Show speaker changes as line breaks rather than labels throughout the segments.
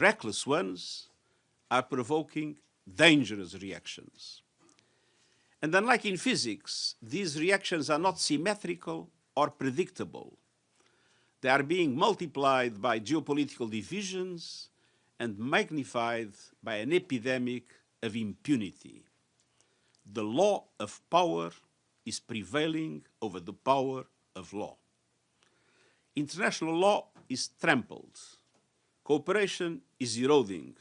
reckless ones, are provoking dangerous reactions. And unlike in physics, these reactions are not symmetrical or predictable. They are being multiplied by geopolitical divisions and magnified by an epidemic of impunity. The law of power is prevailing over the power of law. International law is trampled. Cooperation is eroding.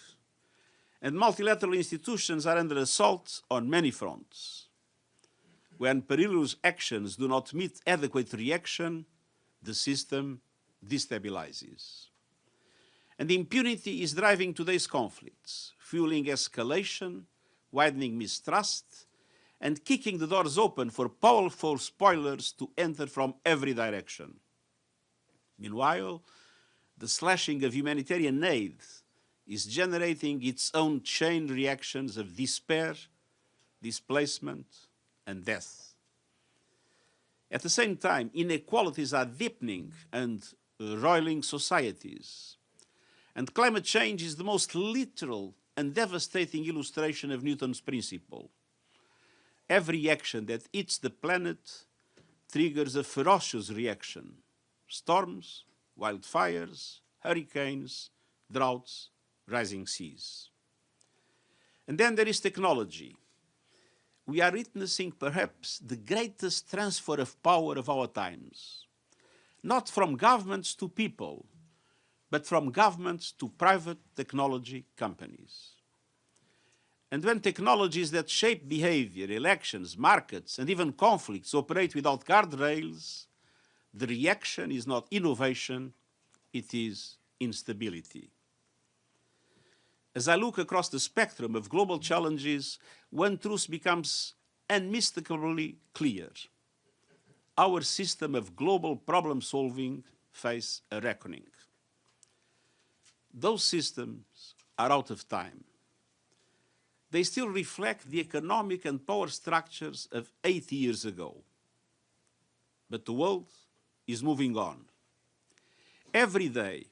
And multilateral institutions are under assault on many fronts. When perilous actions do not meet adequate reaction, the system destabilizes. And impunity is driving today's conflicts, fueling escalation, widening mistrust, and kicking the doors open for powerful spoilers to enter from every direction. Meanwhile, the slashing of humanitarian aid is generating its own chain reactions of despair, displacement, and death. At the same time, inequalities are deepening and roiling societies. And climate change is the most literal and devastating illustration of Newton's principle. Every action that hits the planet triggers a ferocious reaction. Storms, wildfires, hurricanes, droughts, rising seas. And then there is technology. We are witnessing perhaps the greatest transfer of power of our times, not from governments to people, but from governments to private technology companies. And when technologies that shape behavior, elections, markets, and even conflicts operate without guardrails, the reaction is not innovation, it is instability. As I look across the spectrum of global challenges, one truth becomes unmistakably clear. Our system of global problem-solving face a reckoning. Those systems are out of time. They still reflect the economic and power structures of 80 years ago. But the world is moving on. Every day,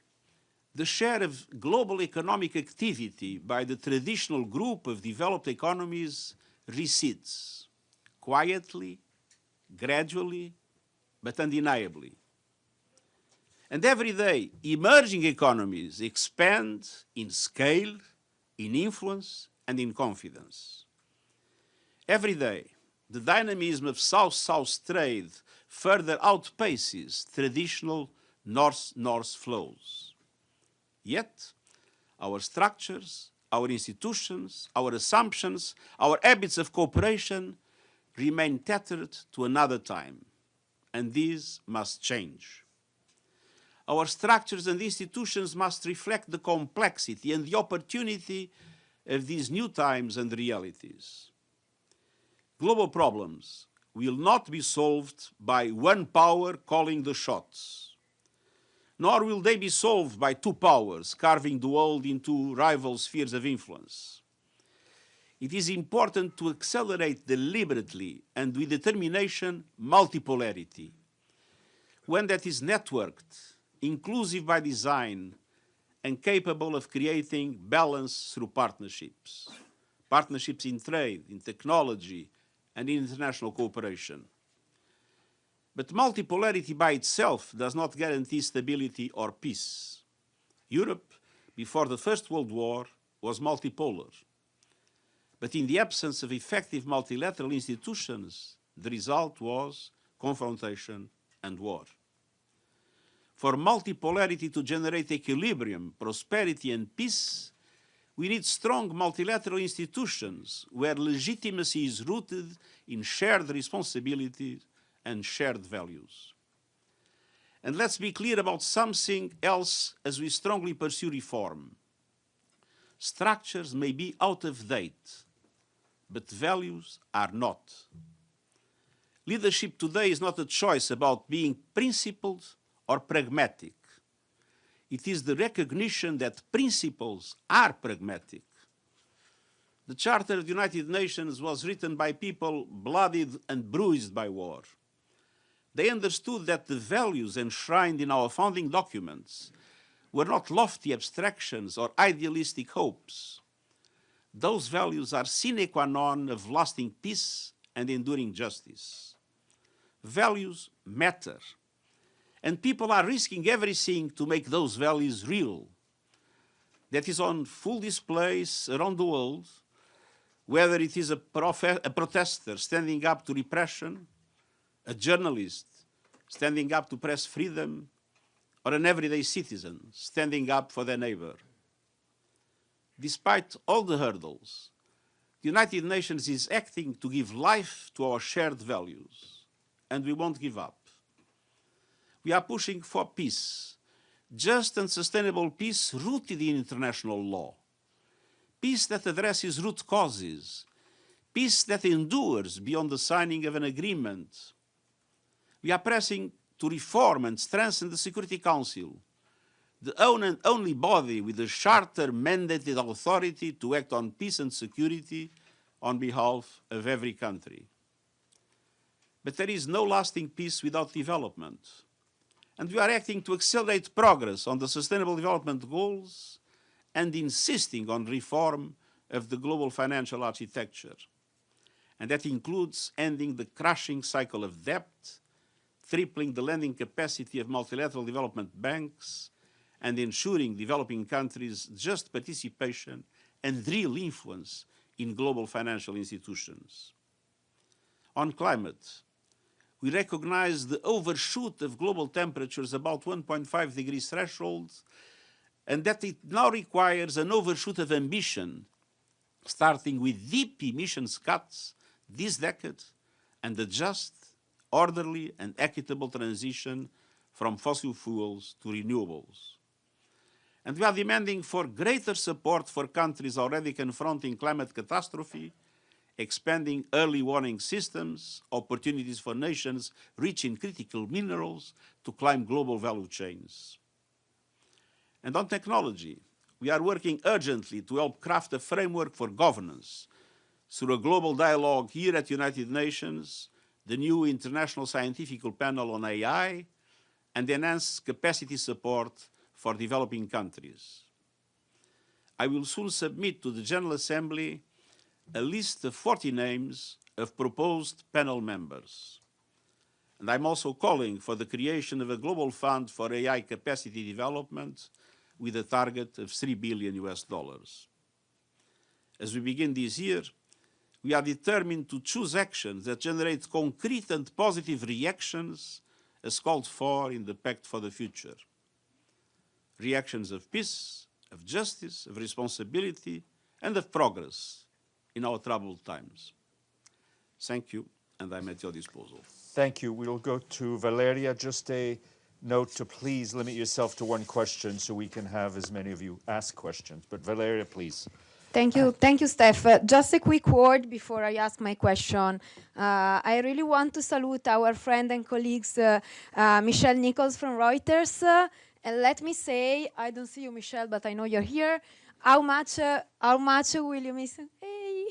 the share of global economic activity by the traditional group of developed economies recedes, quietly, gradually, but undeniably. And every day, emerging economies expand in scale, in influence, and in confidence. Every day, the dynamism of South-South trade further outpaces traditional North-North flows. Yet, our structures, our institutions, our assumptions, our habits of cooperation remain tethered to another time, and these must change. Our structures and institutions must reflect the complexity and the opportunity of these new times and realities. Global problems will not be solved by one power calling the shots, nor will they be solved by two powers carving the world into rival spheres of influence. It is important to accelerate deliberately and with determination multipolarity, one that is networked, inclusive by design, and capable of creating balance through partnerships. Partnerships in trade, in technology, and in international cooperation. But multipolarity by itself does not guarantee stability or peace. Europe, before the First World War, was multipolar. But in the absence of effective multilateral institutions, the result was confrontation and war. For multipolarity to generate equilibrium, prosperity, and peace, we need strong multilateral institutions where legitimacy is rooted in shared responsibilities and shared values. And let's be clear about something else as we strongly pursue reform. Structures may be out of date, but values are not. Leadership today is not a choice about being principled or pragmatic. It is the recognition that principles are pragmatic. The Charter of the United Nations was written by people bloodied and bruised by war. They understood that the values enshrined in our founding documents were not lofty abstractions or idealistic hopes. Those values are sine qua non of lasting peace and enduring justice. Values matter, and people are risking everything to make those values real. That is on full display around the world, whether it is a protester standing up to repression, a journalist standing up to press freedom, or an everyday citizen standing up for their neighbor. Despite all the hurdles, the United Nations is acting to give life to our shared values, and we won't give up. We are pushing for peace, just and sustainable peace rooted in international law, peace that addresses root causes, peace that endures beyond the signing of an agreement. We are pressing to reform and strengthen the Security Council, the only body with a charter-mandated authority to act on peace and security on behalf of every country. But there is no lasting peace without development. And we are acting to accelerate progress on the Sustainable Development Goals and insisting on reform of the global financial architecture. And that includes ending the crushing cycle of debt, tripling the lending capacity of multilateral development banks, and ensuring developing countries just participation and real influence in global financial institutions. On climate, we recognize the overshoot of global temperatures about 1.5 degrees threshold, and that it now requires an overshoot of ambition, starting with deep emissions cuts this decade and a just, orderly, and equitable transition from fossil fuels to renewables. And we are demanding for greater support for countries already confronting climate catastrophe, expanding early warning systems, opportunities for nations rich in critical minerals to climb global value chains. And on technology, we are working urgently to help craft a framework for governance through a global dialogue here at United Nations, the new International Scientific Panel on AI, and enhance capacity support for developing countries. I will soon submit to the General Assembly a list of 40 names of proposed panel members. And I'm also calling for the creation of a global fund for AI capacity development with a target of $3 billion. As we begin this year, we are determined to choose actions that generate concrete and positive reactions as called for in the Pact for the Future. Reactions of peace, of justice, of responsibility, and of progress in our troubled times. Thank you, and I'm at your disposal.
Thank you. We'll go to Valeria. Just a note to please limit yourself to one question so we can have as many of you ask questions. But Valeria, please.
Thank you, Steph. Just a quick word before I ask my question. I really want to salute our friend and colleagues, Michelle Nichols from Reuters. And let me say, I don't see you, Michelle, but I know you're here. How much will you miss? Hey,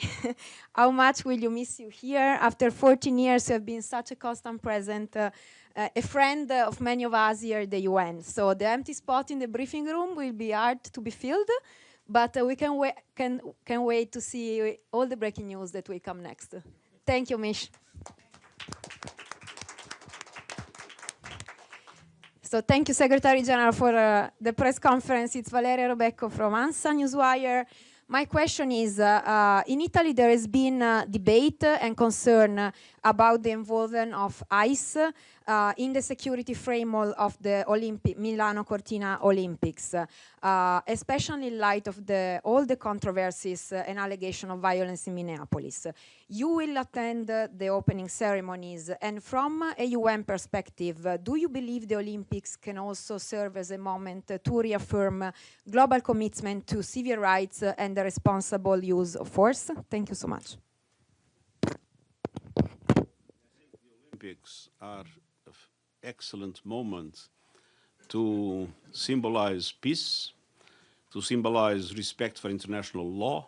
how much will you miss you here? After 14 years, you have been such a constant present, a friend of many of us here at the UN. So the empty spot in the briefing room will be hard to be filled, but we can wait to see all the breaking news that will come next. Thank you, Mish. So thank you, Secretary-General, for the press conference. It's Valeria Robecco from ANSA Newswire. My question is, in Italy there has been debate and concern about the involvement of ICE in the security framework of the Milano Cortina Olympics, especially in light of all the controversies and allegations of violence in Minneapolis. You will attend the opening ceremonies, and from a UN perspective, do you believe the Olympics can also serve as a moment to reaffirm global commitment to civil rights and the responsible use of force? Thank you so much.
Olympics are an excellent moment to symbolize peace, to symbolize respect for international law,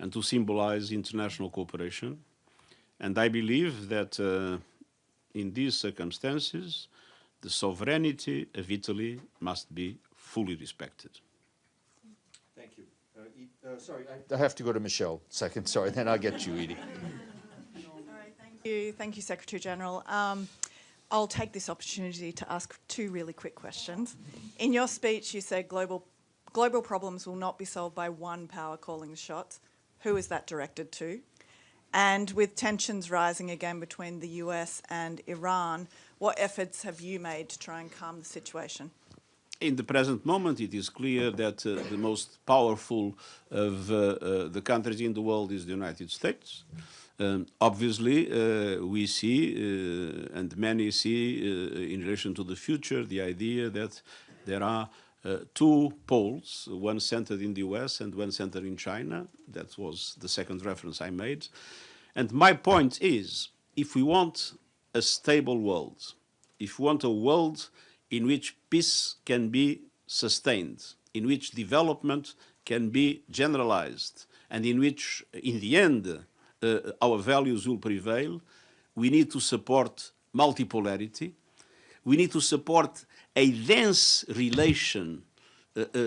and to symbolize international cooperation. And I believe that in these circumstances, the sovereignty of Italy must be fully respected.
Thank you. Sorry, I have to go to Michelle second. Sorry, then I'll get you, Edie.
Sorry, thank you, Secretary-General. I'll take this opportunity to ask two really quick questions. In your speech, you said global problems will not be solved by one power calling the shots. Who is that directed to? And with tensions rising again between the US and Iran, what efforts have you made to try and calm the situation?
In the present moment, it is clear that the most powerful of the countries in the world is the United States. Obviously, we see, and many see, in relation to the future, the idea that there are two poles, one centered in the US and one centered in China. That was the second reference I made. And my point is, if we want a stable world, if we want a world in which peace can be sustained, in which development can be generalized, and in which, in the end, our values will prevail, we need to support multipolarity. We need to support a dense relation,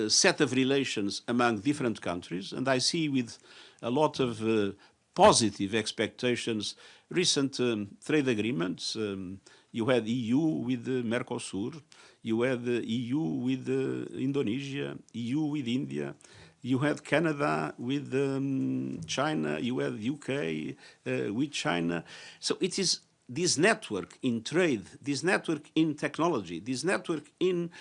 set of relations among different countries. And I see with a lot of positive expectations recent trade agreements. You had EU with Mercosur, you had EU with Indonesia, EU with India, you had Canada with China, you had UK with China. So it is this network in trade, this network in technology, this network in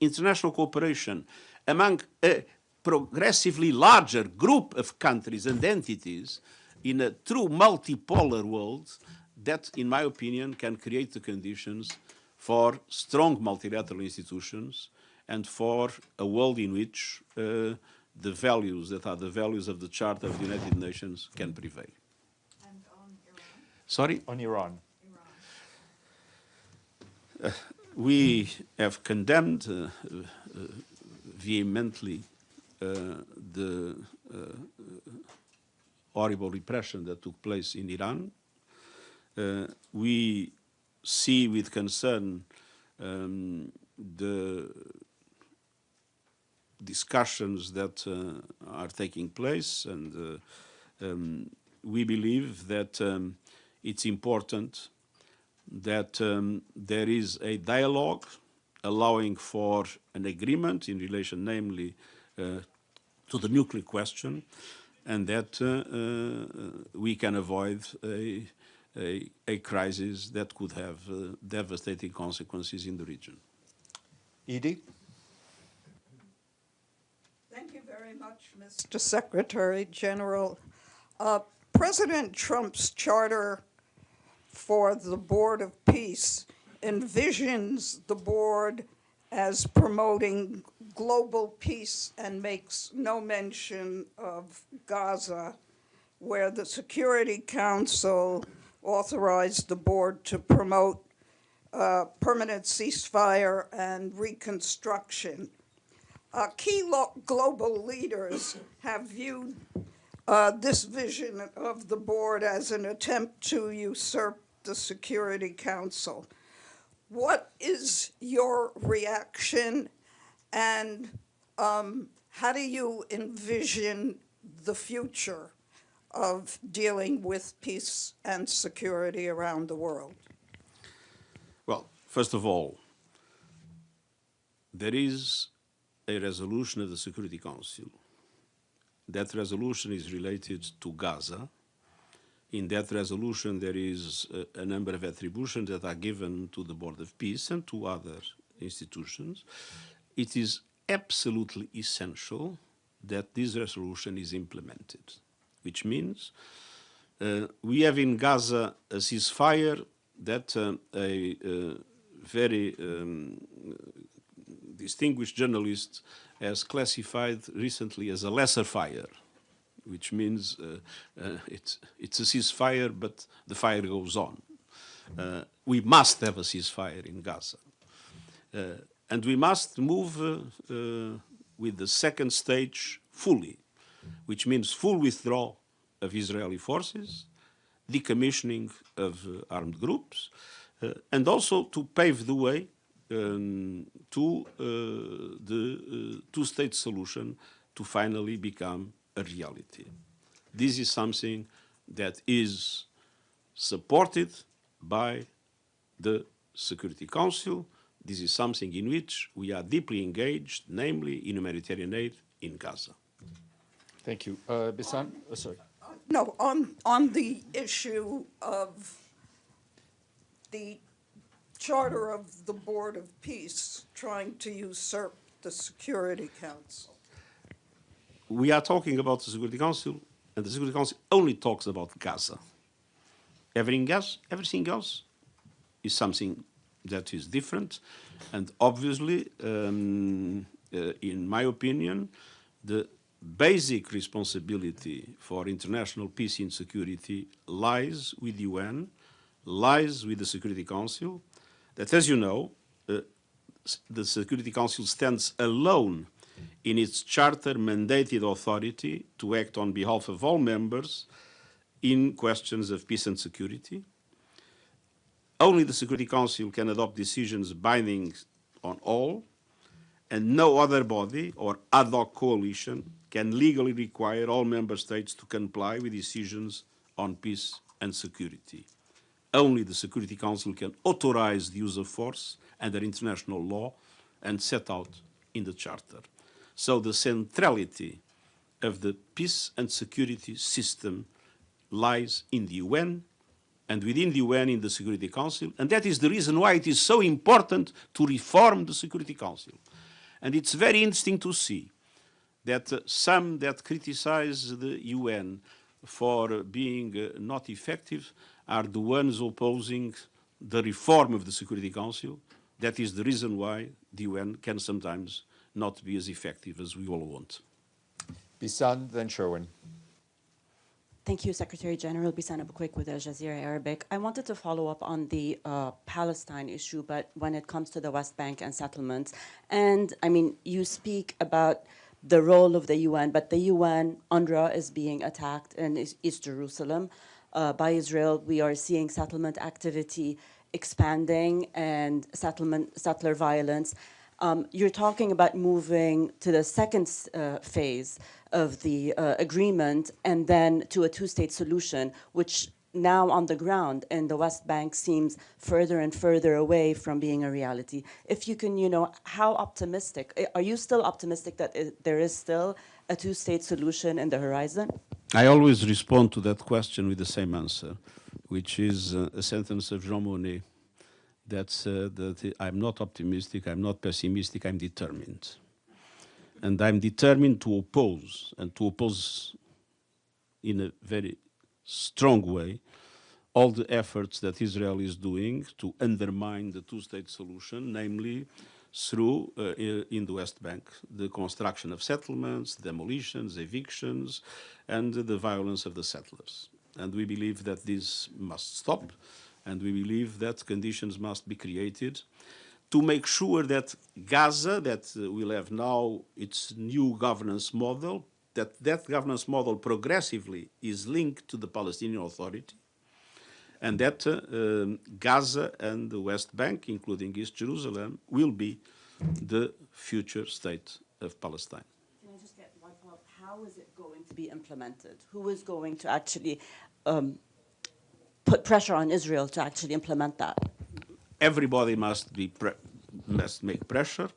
international cooperation among a progressively larger group of countries and entities in a true multipolar world that, in my opinion, can create the conditions for strong multilateral institutions and for a world in which the values that are the values of the Charter of the United Nations can prevail.
And on Iran?
Sorry?
On Iran.
We have condemned vehemently the horrible repression that took place in Iran. We see with concern the discussions that are taking place, and we believe that it's important that there is a dialogue allowing for an agreement in relation, namely, to the nuclear question, and that we can avoid a crisis that could have devastating consequences in the region.
Edie?
Thank you very much, Mr. Secretary-General. President Trump's charter for the Board of Peace envisions the board as promoting global peace and makes no mention of Gaza, where the Security Council authorized the board to promote permanent ceasefire and reconstruction. Key global leaders have viewed this vision of the board as an attempt to usurp the Security Council. What is your reaction, and how do you envision the future of dealing with peace and security around the world?
Well, first of all, there is a resolution of the Security Council. That resolution is related to Gaza. In that resolution, there is a number of attributions that are given to the Board of Peace and to other institutions. It is absolutely essential that this resolution is implemented, which means we have in Gaza a ceasefire that a very distinguished journalist has classified recently as a lesser fire, which means it's a ceasefire, but the fire goes on. We must have a ceasefire in Gaza. And we must move with the second stage fully, which means full withdrawal of Israeli forces, decommissioning of armed groups, and also to pave the way to the two-state solution to finally become a reality. This is something that is supported by the Security Council. This is something in which we are deeply engaged, namely in humanitarian aid in Gaza.
Thank you. Bisan? Oh, sorry.
No, on the issue of the Charter of the Board of Peace trying to usurp the Security Council.
We are talking about the Security Council, and the Security Council only talks about Gaza. Everything else is something that is different, and obviously, in my opinion, the basic responsibility for international peace and security lies with the UN, lies with the Security Council, that, as you know, the Security Council stands alone in its charter-mandated authority to act on behalf of all members in questions of peace and security. Only the Security Council can adopt decisions binding on all, and no other body or ad hoc coalition can legally require all member states to comply with decisions on peace and security. Only the Security Council can authorize the use of force under international law and set out in the Charter. So the centrality of the peace and security system lies in the UN, and within the UN in the Security Council, and that is the reason why it is so important to reform the Security Council. And it's very interesting to see that some that criticize the UN for being not effective are the ones opposing the reform of the Security Council. That is the reason why the UN can sometimes not be as effective as we all want.
Bisan, then Sherwin.
Thank you, Secretary-General. Bisan Abukwik with Al Jazeera Arabic. I wanted to follow up on the Palestine issue, but when it comes to the West Bank and settlements. And, I mean, you speak about the role of the UN, but the UN, UNRWA, is being attacked in East Jerusalem by Israel. We are seeing settlement activity expanding and settler violence. You're talking about moving to the second phase of the agreement and then to a two-state solution, which now on the ground in the West Bank seems further and further away from being a reality. If you can, how optimistic, are you still optimistic that there is still a two-state solution in the horizon?
I always respond to that question with the same answer, which is a sentence of Jean Monnet. That I'm not optimistic, I'm not pessimistic, I'm determined. And I'm determined to oppose, and to oppose in a very strong way, all the efforts that Israel is doing to undermine the two-state solution, namely through, in the West Bank, the construction of settlements, demolitions, evictions, and the violence of the settlers. And we believe that this must stop. And we believe that conditions must be created to make sure that Gaza, that will have now its new governance model, that governance model progressively is linked to the Palestinian Authority, and that Gaza and the West Bank, including East Jerusalem, will be the future state of Palestine.
Can I just get one follow-up? How is it going to be implemented? Who is going to actually put pressure on Israel to actually implement that?
Everybody must make pressure.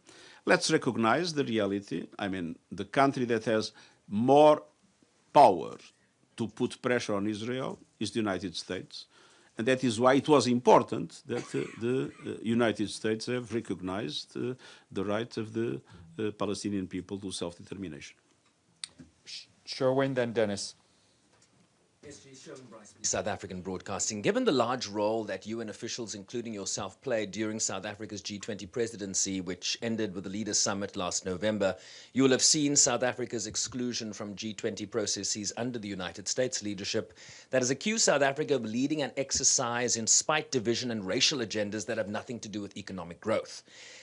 Let's recognize the reality. I mean, the country that has more power to put pressure on Israel is the United States. And that is why it was important that the United States have recognized the right of the Palestinian people to self-determination.
Sherwin, then Dennis.
South African Broadcasting. Given the large role that UN officials, including yourself, played during South Africa's G20 presidency, which ended with the Leaders' Summit last November, you will have seen South Africa's exclusion from G20 processes under the United States leadership that has accused South Africa of leading an exercise in spite, division, and racial agendas that have nothing to do with economic growth.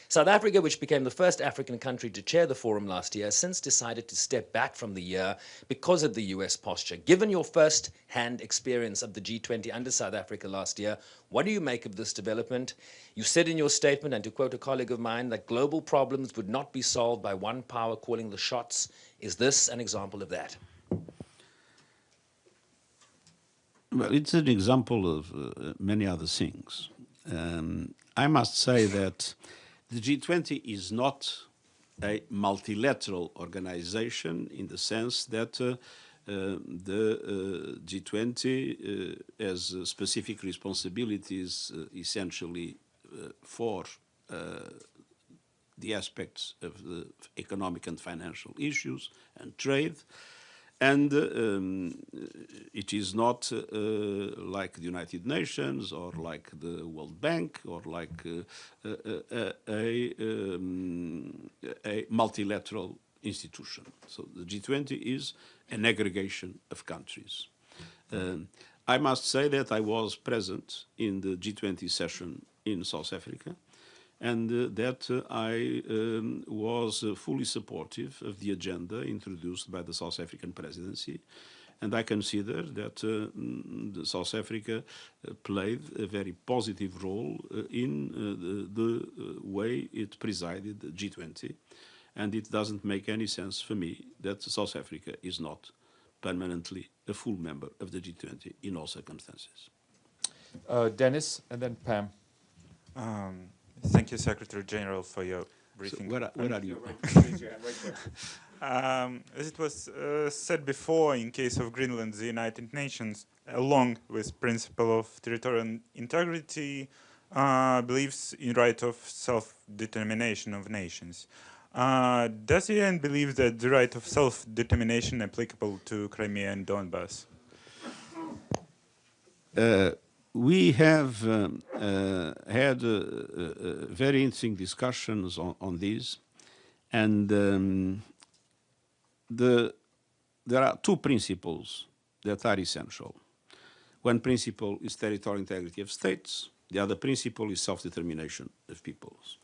South Africa, which became the first African country to chair the forum last year, has since decided to step back from the year because of the US posture. Given your first-hand experience of the G20 under South Africa last year, what do you make of this development? You said in your statement, and to quote a colleague of mine, that global problems would not be solved by one power calling the shots. Is this an example of that?
Well, it's an example of many other things. I must say that the G20 is not a multilateral organization in the sense that the G20 has specific responsibilities essentially for the aspects of the economic and financial issues and trade. And it is not like the United Nations or like the World Bank or like a multilateral institution. So the G20 is an aggregation of countries. I must say that I was present in the G20 session in South Africa, and that I was fully supportive of the agenda introduced by the South African presidency. And I consider that South Africa played a very positive role in the way it presided the G20. And it doesn't make any sense for me that South Africa is not permanently a full member of the G20 in all circumstances.
Dennis, and then Pam.
Thank you, Secretary-General, for your briefing.
So where are you?
As it was said before, in case of Greenland, the United Nations, along with principle of territorial integrity, believes in right of self-determination of nations. Does the UN believe that the right of self-determination applicable to Crimea and Donbass?
We have had very interesting discussions on this, and there are two principles that are essential. One principle is territorial integrity of states. The other principle is self-determination of peoples.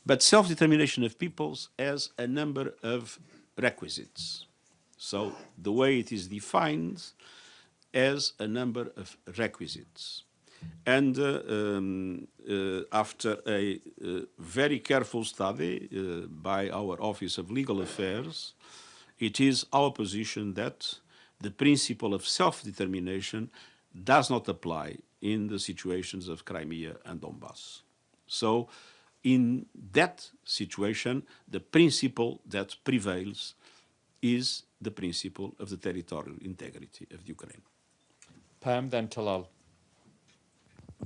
But self-determination of peoples has a number of requisites. So the way it is defined has a number of requisites. And after a very careful study by our Office of Legal Affairs, it is our position that the principle of self-determination does not apply in the situations of Crimea and Donbass. So in that situation, the principle that prevails is the principle of the territorial integrity of Ukraine.
Pam, then Talal.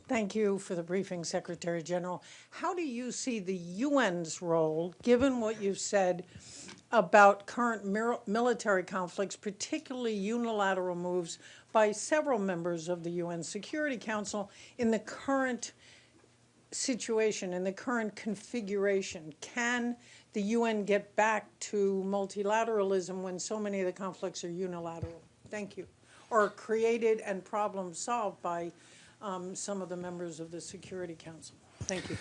Thank you for the briefing, Secretary General. How do you see the UN's role, given what you've said about current military conflicts, particularly unilateral moves by several members of the UN Security Council in the current situation, in the current configuration? Can the UN get back to multilateralism when so many of the conflicts are unilateral? Thank you. Or created and problem solved by some of the members of the Security Council. Thank you.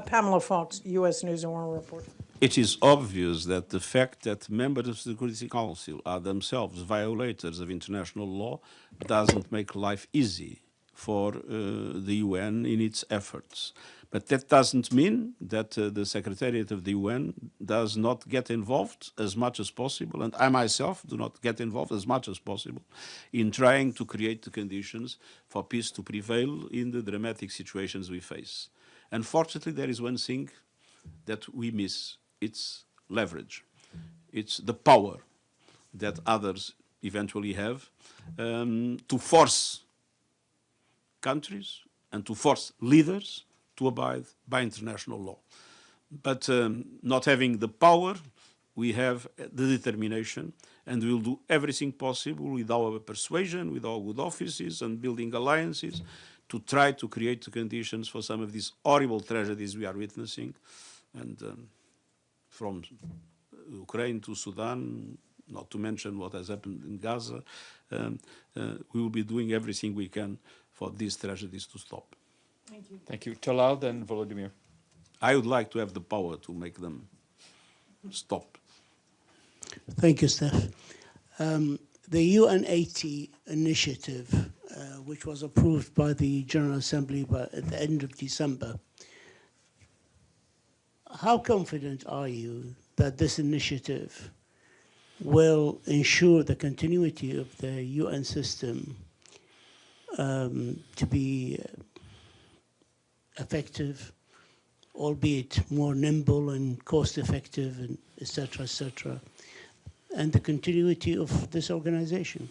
Pamela Fox, U.S. News and World Report.
It is obvious that the fact that members of the Security Council are themselves violators of international law doesn't make life easy for the UN in its efforts. But that doesn't mean that the Secretariat of the UN does not get involved as much as possible, and I myself do not get involved as much as possible in trying to create the conditions for peace to prevail in the dramatic situations we face. Unfortunately, there is one thing that we miss. It's leverage. It's the power that others eventually have to force countries and to force leaders to abide by international law. But not having the power, we have the determination, and we'll do everything possible with our persuasion, with our good offices and building alliances to try to create the conditions for some of these horrible tragedies we are witnessing. And from Ukraine to Sudan, not to mention what has happened in Gaza, we will be doing everything we can for these tragedies to stop.
Thank you.
Thank you. Talal, then Volodymyr.
I would like to have the power to make them stop.
Thank you, Steph. The UN80 initiative, which was approved by the General Assembly at the end of December, how confident are you that this initiative will ensure the continuity of the UN system to be effective, albeit more nimble and cost-effective, and et cetera, and the continuity of this organization?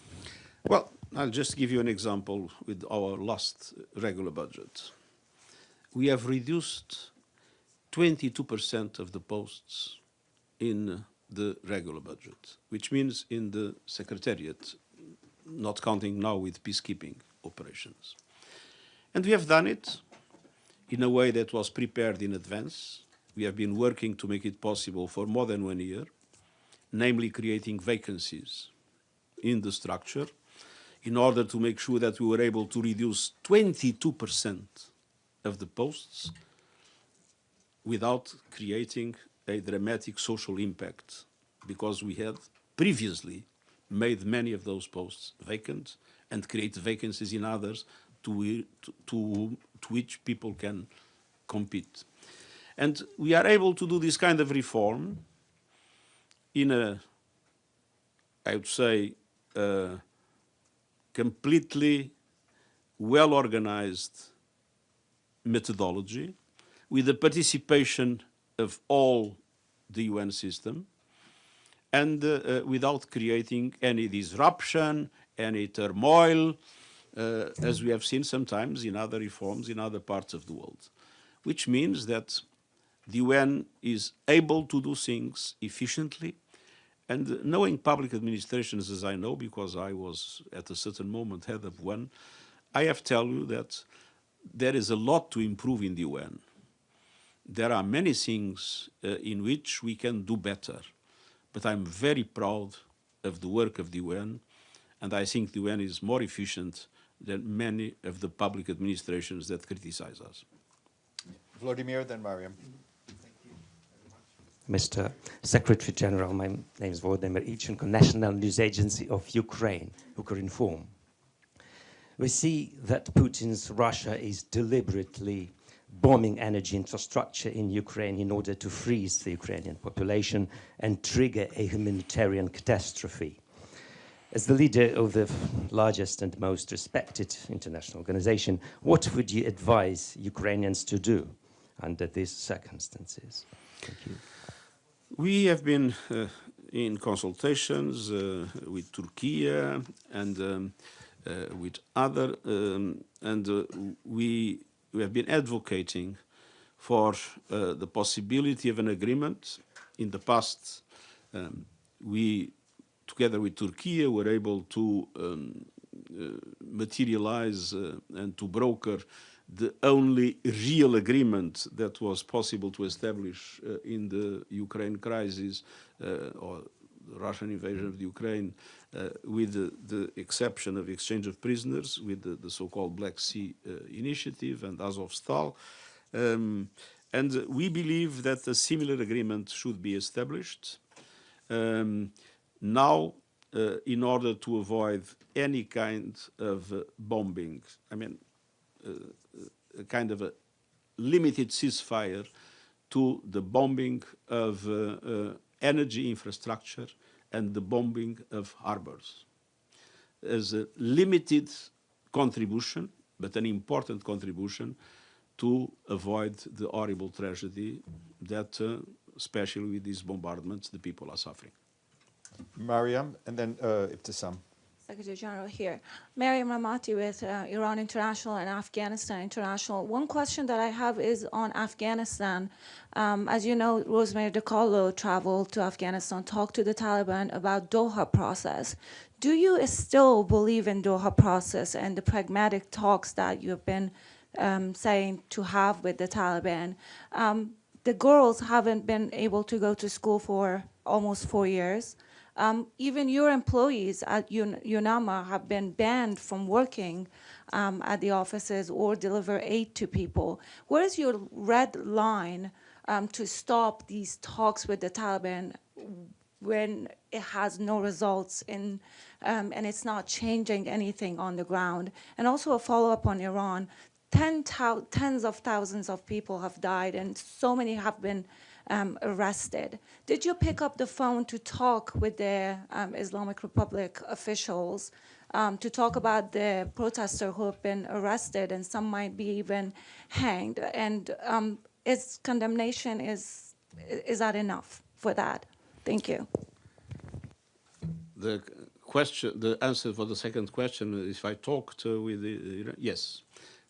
Well, I'll just give you an example with our last regular budget. We have reduced 22% of the posts in the regular budget, which means in the Secretariat, not counting now with peacekeeping operations. And we have done it in a way that was prepared in advance. We have been working to make it possible for more than 1 year, namely creating vacancies in the structure in order to make sure that we were able to reduce 22% of the posts without creating a dramatic social impact, because we had previously made many of those posts vacant and create vacancies in others to which people can compete. And we are able to do this kind of reform in a, I would say, completely well-organized methodology with the participation of all the UN system and without creating any disruption, any turmoil, as we have seen sometimes in other reforms in other parts of the world, which means that the UN is able to do things efficiently. And knowing public administrations as I know, because I was at a certain moment head of one, I have to tell you that there is a lot to improve in the UN. There are many things in which we can do better, but I'm very proud of the work of the UN, and I think the UN is more efficient than many of the public administrations that criticize us.
Vladimir, then Mariam.
Mr. Secretary-General, my name is Volodymyr Ichenko, National News Agency of Ukraine, Ukrinform. We see that Putin's Russia is deliberately bombing energy infrastructure in Ukraine in order to freeze the Ukrainian population and trigger a humanitarian catastrophe. As the leader of the largest and most respected international organization, what would you advise Ukrainians to do under these circumstances? Thank you.
We have been in consultations with Turkey and with other, we have been advocating for the possibility of an agreement. In the past, we, together with Turkey, were able to materialize and to broker the only real agreement that was possible to establish in the Ukraine crisis or the Russian invasion of the Ukraine, with the exception of exchange of prisoners, with the so-called Black Sea Initiative and Azovstal. And we believe that a similar agreement should be established. Now, in order to avoid any kind of bombing, I mean, a kind of a limited ceasefire to the bombing of energy infrastructure and the bombing of harbors, as a limited contribution, but an important contribution to avoid the horrible tragedy that, especially with these bombardments, the people are suffering.
Mariam, and then Ibtisam.
Secretary-General here. Mariam Ramati with Iran International and Afghanistan International. One question that I have is on Afghanistan. As you know, Rosemary DiCarlo traveled to Afghanistan, talked to the Taliban about Doha process. Do you still believe in Doha process and the pragmatic talks that you've been saying to have with the Taliban? The girls haven't been able to go to school for almost 4 years. Even your employees at UNAMA have been banned from working at the offices or deliver aid to people. Where is your red line to stop these talks with the Taliban when it has no results in, and it's not changing anything on the ground? And also a follow-up on Iran. Tens of thousands of people have died and so many have been arrested. Did you pick up the phone to talk with the Islamic Republic officials to talk about the protesters who have been arrested and some might be even hanged? And is condemnation, is that enough for that? Thank you.
The answer for the second question, if I talked with the, yes.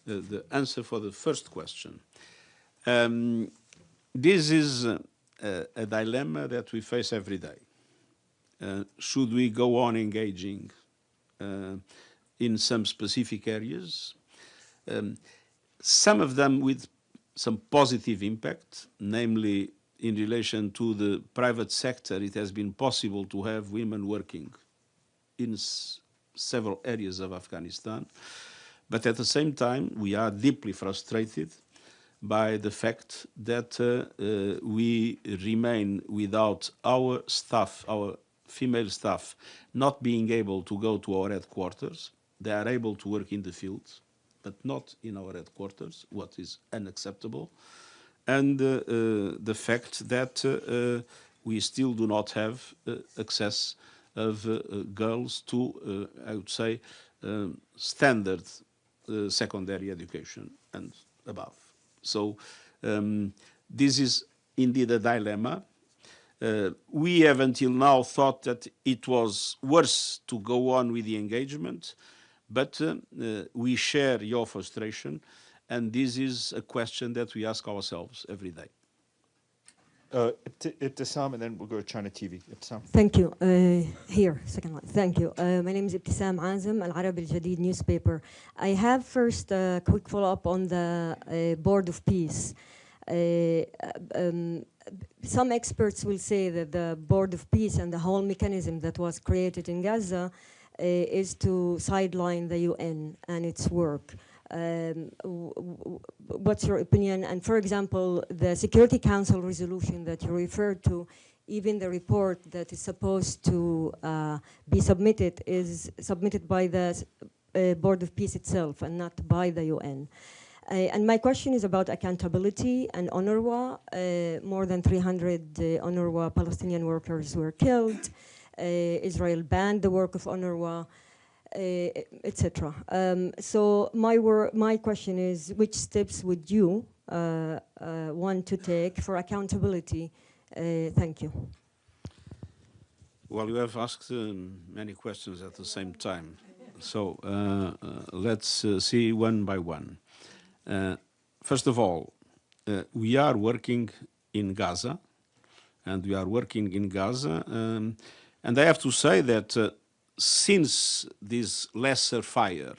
The answer for the first question. This is a dilemma that we face every day. Should we go on engaging in some specific areas? Some of them with some positive impact, namely in relation to the private sector, it has been possible to have women working in several areas of Afghanistan. But at the same time, we are deeply frustrated by the fact that we remain without our staff, our female staff, not being able to go to our headquarters. They are able to work in the field, but not in our headquarters, what is unacceptable. And the fact that we still do not have access of girls to, I would say, standard secondary education and above. So this is indeed a dilemma. We have until now thought that it was worse to go on with the engagement, but we share your frustration, and this is a question that we ask ourselves every day.
Ibtisam, and then we'll go to China TV. Ibtisam.
Thank you. Here, second one. Thank you. My name is Ibtisam Azam, Al Arabi Al Jadid newspaper. I have first a quick follow-up on the Board of Peace. Some experts will say that the Board of Peace and the whole mechanism that was created in Gaza is to sideline the UN and its work. What's your opinion? And for example, the Security Council resolution that you referred to, even the report that is supposed to be submitted is submitted by the Board of Peace itself and not by the UN. And my question is about accountability and UNRWA. More than 300 UNRWA Palestinian workers were killed. Israel banned the work of UNRWA. Etc. So my question is, which steps would you want to take for accountability? Thank you.
Well, you have asked many questions at the same time. So let's see one by one. First of all, we are working in Gaza, and we are working in Gaza. And I have to say that since this lesser fire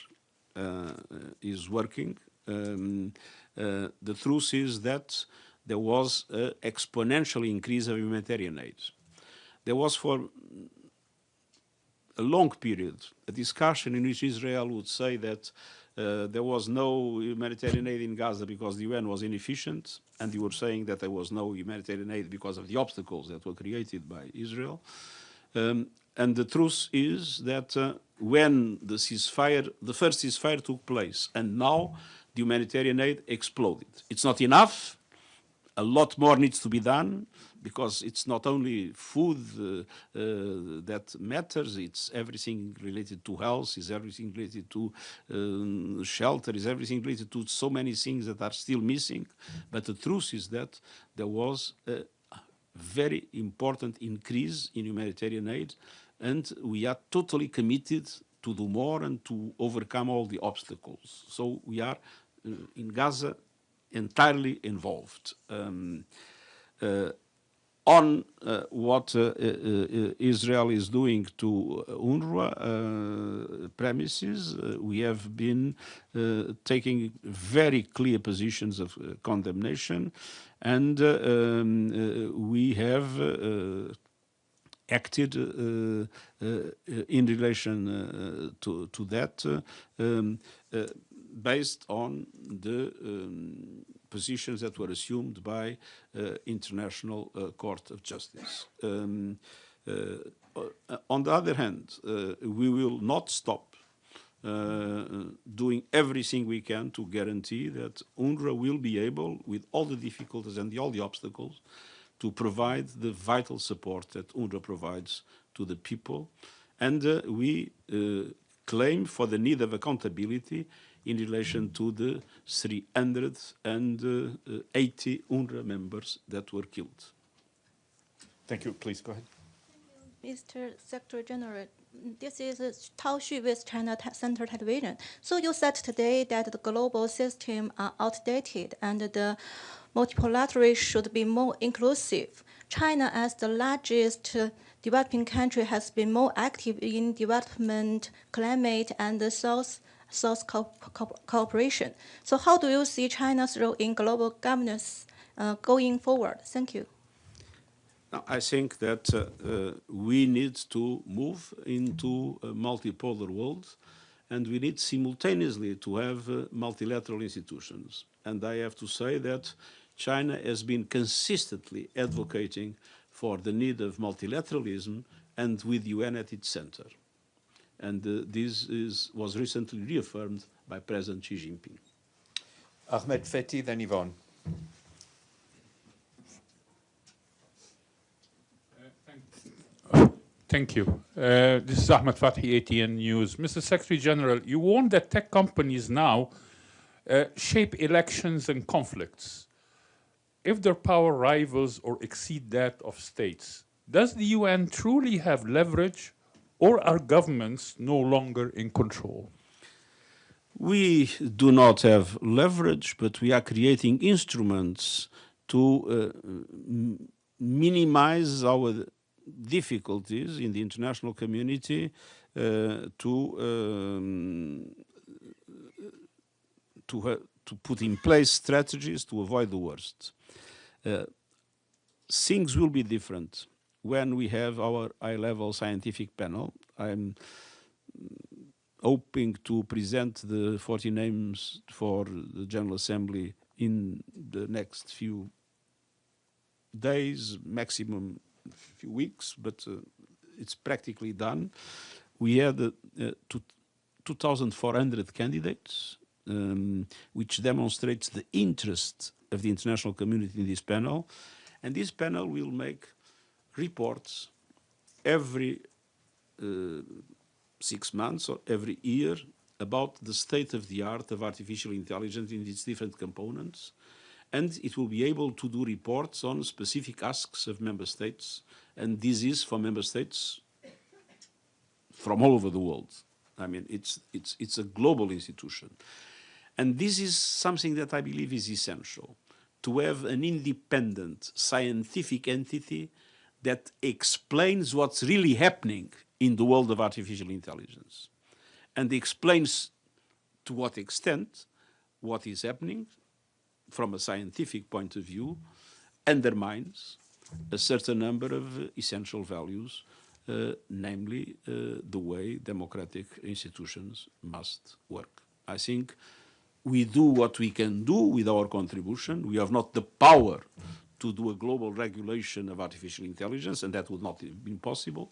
is working, the truth is that there was an exponential increase of humanitarian aid. There was for a long period a discussion in which Israel would say that there was no humanitarian aid in Gaza because the UN was inefficient, and you were saying that there was no humanitarian aid because of the obstacles that were created by Israel. And the truth is that when the ceasefire, the first ceasefire took place, and now the humanitarian aid exploded. It's not enough. A lot more needs to be done, because it's not only food that matters, it's everything related to health, it's everything related to shelter, it's everything related to so many things that are still missing. But the truth is that there was a very important increase in humanitarian aid, and we are totally committed to do more and to overcome all the obstacles. So we are in Gaza entirely involved. On what Israel is doing to UNRWA premises, we have been taking very clear positions of condemnation, and we have acted in relation to that based on the positions that were assumed by International Court of Justice. On the other hand, we will not stop doing everything we can to guarantee that UNRWA will be able, with all the difficulties and all the obstacles, to provide the vital support that UNRWA provides to the people. And we claim for the need of accountability in relation to the 380 UNRWA members that were killed.
Thank you. Please go ahead.
Mr. Secretary-General, this is Tao Xu with China Center Television. So you said today that the global system are outdated and the multipolarity should be more inclusive. China, as the largest developing country, has been more active in development, climate, and the South cooperation. So how do you see China's role in global governance going forward? Thank you.
Now, I think that we need to move into a multipolar world, and we need simultaneously to have multilateral institutions. And I have to say that China has been consistently advocating for the need of multilateralism, and with UN at its center. And this was recently reaffirmed by President Xi Jinping.
Ahmed Fethi, then Yvonne.
Thank you. This is Ahmed Fathi, ATN News. Mr. Secretary-General, you warned that tech companies now shape elections and conflicts if their power rivals or exceed that of states. Does the UN truly have leverage, or are governments no longer in control?
We do not have leverage, but we are creating instruments to minimize our difficulties in the international community to put in place strategies to avoid the worst. Things will be different when we have our high-level scientific panel. I'm hoping to present the 40 names for the General Assembly in the next few days, maximum few weeks, but it's practically done. We had 2,400 candidates, which demonstrates the interest of the international community in this panel. And this panel will make reports every 6 months or every year about the state of the art of artificial intelligence in its different components. And it will be able to do reports on specific asks of member states. And this is for member states from all over the world. I mean, it's a global institution. And this is something that I believe is essential, to have an independent scientific entity that explains what's really happening in the world of artificial intelligence and explains to what extent what is happening from a scientific point of view undermines a certain number of essential values, namely the way democratic institutions must work. I think we do what we can do with our contribution. We have not the power to do a global regulation of artificial intelligence, and that would not have been possible.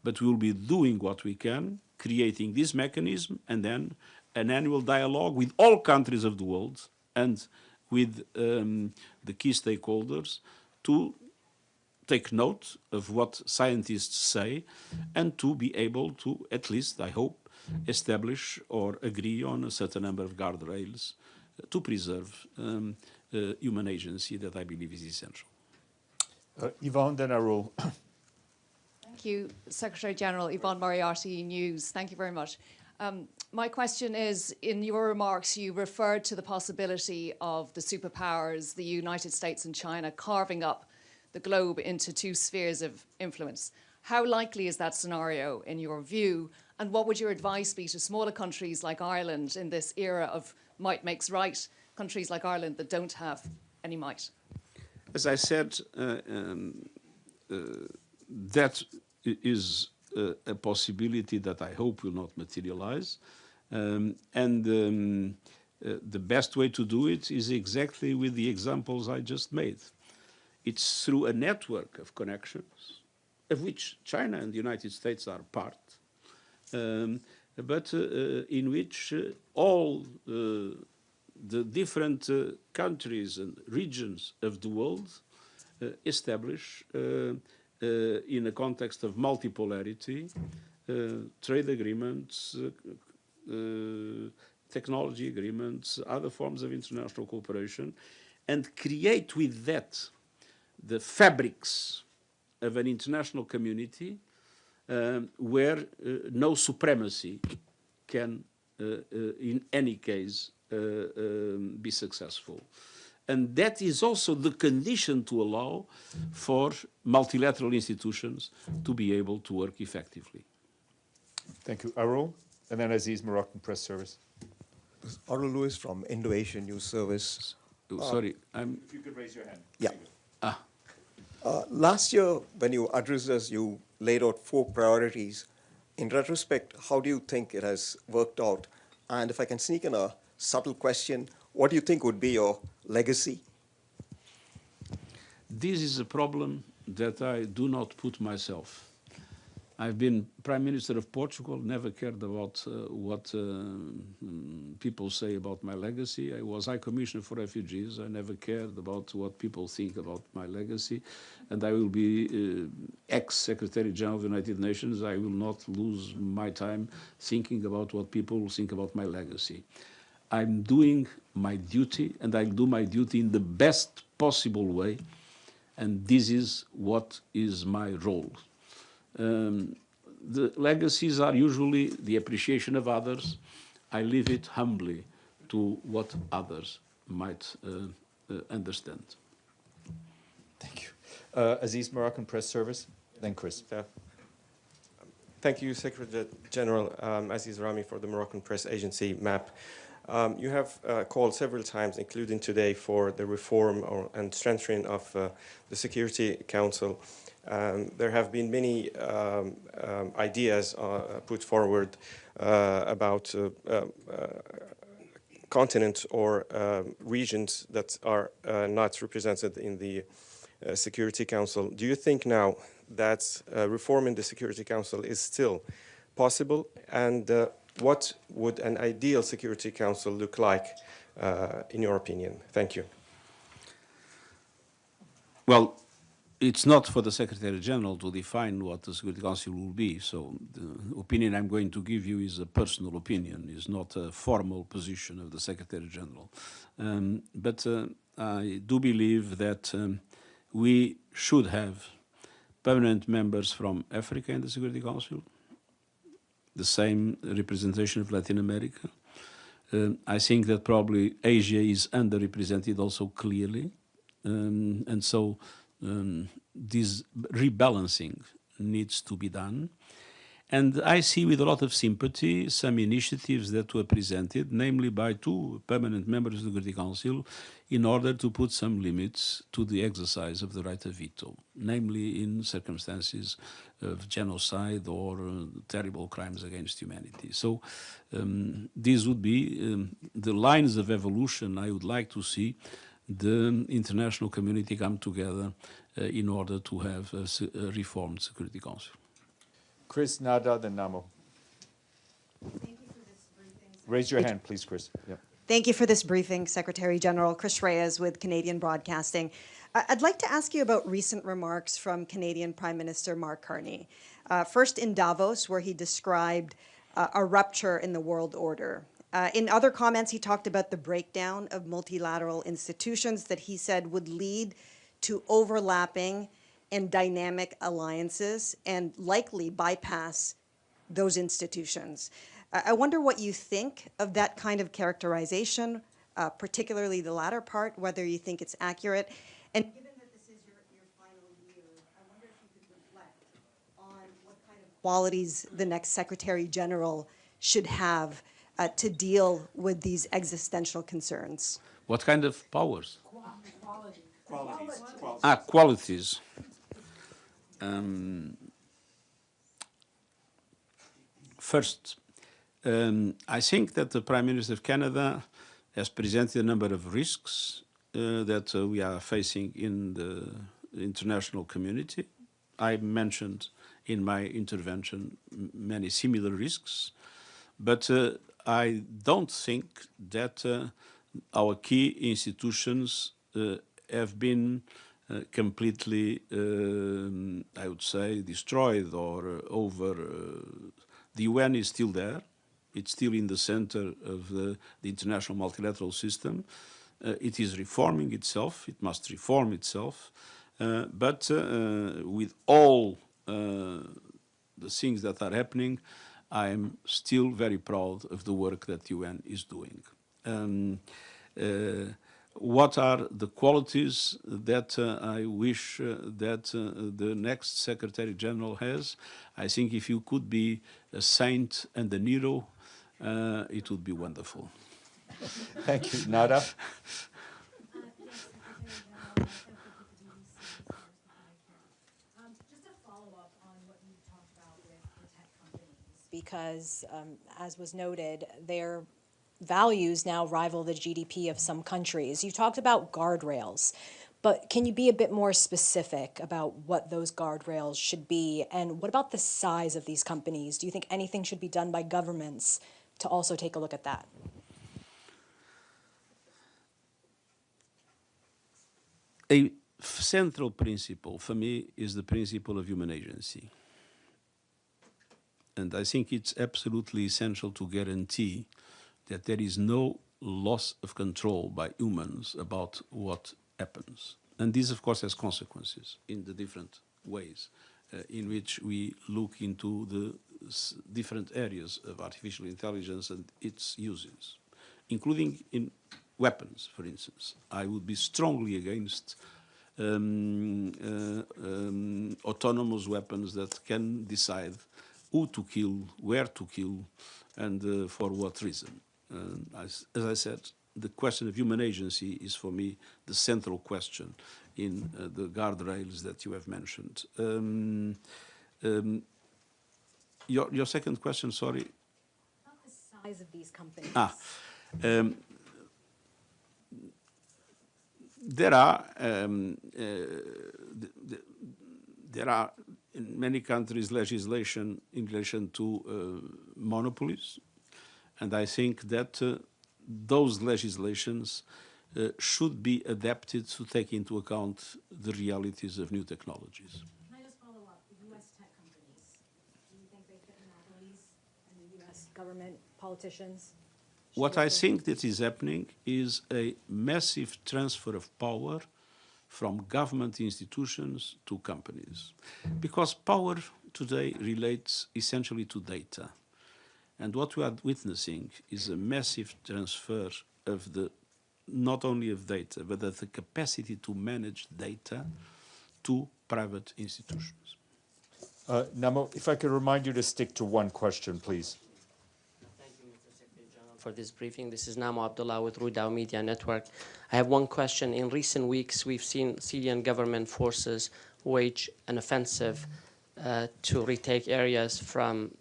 But we will be doing what we can, creating this mechanism, and then an annual dialogue with all countries of the world and with the key stakeholders to take note of what scientists say and to be able to, at least, I hope, establish or agree on a certain number of guardrails to preserve human agency that I believe is essential.
Yvonne, then Arul.
Thank you, Secretary-General. Yvonne Moriarty, News. Thank you very much. My question is, in your remarks, you referred to the possibility of the superpowers, the United States and China, carving up the globe into two spheres of influence. How likely is that scenario in your view? And what would your advice be to smaller countries like Ireland in this era of might makes right, countries like Ireland that don't have any might?
As I said, that is a possibility that I hope will not materialize. the best way to do it is exactly with the examples I just made. It's through a network of connections, of which China and the United States are part, but in which all the different countries and regions of the world establish, in a context of multipolarity, trade agreements, technology agreements, other forms of international cooperation, and create with that the fabrics of an international community where no supremacy can, in any case, be successful. And that is also the condition to allow for multilateral institutions to be able to work effectively.
Thank you. Arul, and then Aziz, Moroccan Press Service.
Arul Lewis from Indo-Asian News Service.
Sorry,
If you could raise your hand.
Yeah. Last year, when you addressed us, you laid out 4 priorities. In retrospect, how do you think it has worked out? And if I can sneak in a subtle question, what do you think would be your legacy?
This is a problem that I do not put myself. I've been Prime Minister of Portugal, never cared about what people say about my legacy. I was High Commissioner for Refugees. I never cared about what people think about my legacy. And I will be ex-Secretary-General of the United Nations. I will not lose my time thinking about what people think about my legacy. I'm doing my duty, and I'll do my duty in the best possible way. And this is what is my role. The legacies are usually the appreciation of others. I leave it humbly to what others might understand.
Thank you. Aziz, Moroccan Press Service, then Chris.
Thank you, Secretary General Aziz Rami for the Moroccan Press Agency, MAP. You have called several times, including today, for the reform and strengthening of the Security Council. There have been many ideas put forward about continents or regions that are not represented in the Security Council. Do you think now that reforming the Security Council is still possible? And what would an ideal Security Council look like, in your opinion? Thank you.
Well, it's not for the Secretary-General to define what the Security Council will be. So the opinion I'm going to give you is a personal opinion. It's not a formal position of the Secretary-General. But I do believe that we should have permanent members from Africa in the Security Council, the same representation of Latin America. I think that probably Asia is underrepresented also clearly. And so this rebalancing needs to be done. And I see with a lot of sympathy some initiatives that were presented, namely by 2 permanent members of the Security Council, in order to put some limits to the exercise of the right of veto, namely in circumstances of genocide or terrible crimes against humanity. So these would be the lines of evolution I would like to see the international community come together in order to have a reformed Security Council.
Chris, Nada, then Namo. Raise your hand, please, Chris. Yep.
Thank you for this briefing, Secretary-General. Chris Reyes with Canadian Broadcasting. I'd like to ask you about recent remarks from Canadian Prime Minister Mark Carney. First in Davos, where he described a rupture in the world order. In other comments, he talked about the breakdown of multilateral institutions that he said would lead to overlapping and dynamic alliances and likely bypass those institutions. I wonder what you think of that kind of characterization, particularly the latter part, whether you think it's accurate. And given that this is your final year, I wonder if you could reflect on what kind of qualities the next Secretary-General should have to deal with these existential concerns.
What kind of powers?
Qualities.
Qualities. First, I think that the Prime Minister of Canada has presented a number of risks that we are facing in the international community. I mentioned in my intervention many similar risks, but I don't think that our key institutions have been completely, I would say, destroyed or over. The UN is still there. It's still in the center of the international multilateral system. It is reforming itself. It must reform itself. But with all the things that are happening, I am still very proud of the work that the UN is doing. What are the qualities that I wish that the next Secretary-General has? I think if you could be a saint and a hero, it would be wonderful.
Thank you. Nada?
Because, as was noted, their values now rival the GDP of some countries. You talked about guardrails, but can you be a bit more specific about what those guardrails should be? And what about the size of these companies? Do you think anything should be done by governments to also take a look at that?
A central principle for me is the principle of human agency. And I think it's absolutely essential to guarantee that there is no loss of control by humans about what happens. And this, of course, has consequences in the different ways in which we look into the different areas of artificial intelligence and its uses, including in weapons, for instance. I would be strongly against autonomous weapons that can decide who to kill, where to kill, and for what reason. As I said, the question of human agency is for me the central question in the guardrails that you have mentioned. Your second question, sorry?
About the size of these companies.
There are in many countries legislation in relation to monopolies, and I think that those legislations should be adapted to take into account the realities of new technologies.
Can I just follow up? U.S. tech companies, do you think they fit monopolies and the U.S. government, politicians?
What I think that is happening is a massive transfer of power from government institutions to companies. Because power today relates essentially to data. And what we are witnessing is a massive transfer of the, not only of data, but of the capacity to manage data to private institutions.
Namo, if I could remind you to stick to one question, please.
For this briefing. This is Namo Abdullah with Rudao Media Network. I have one question. In recent weeks, we've seen Syrian government forces wage an offensive to retake areas from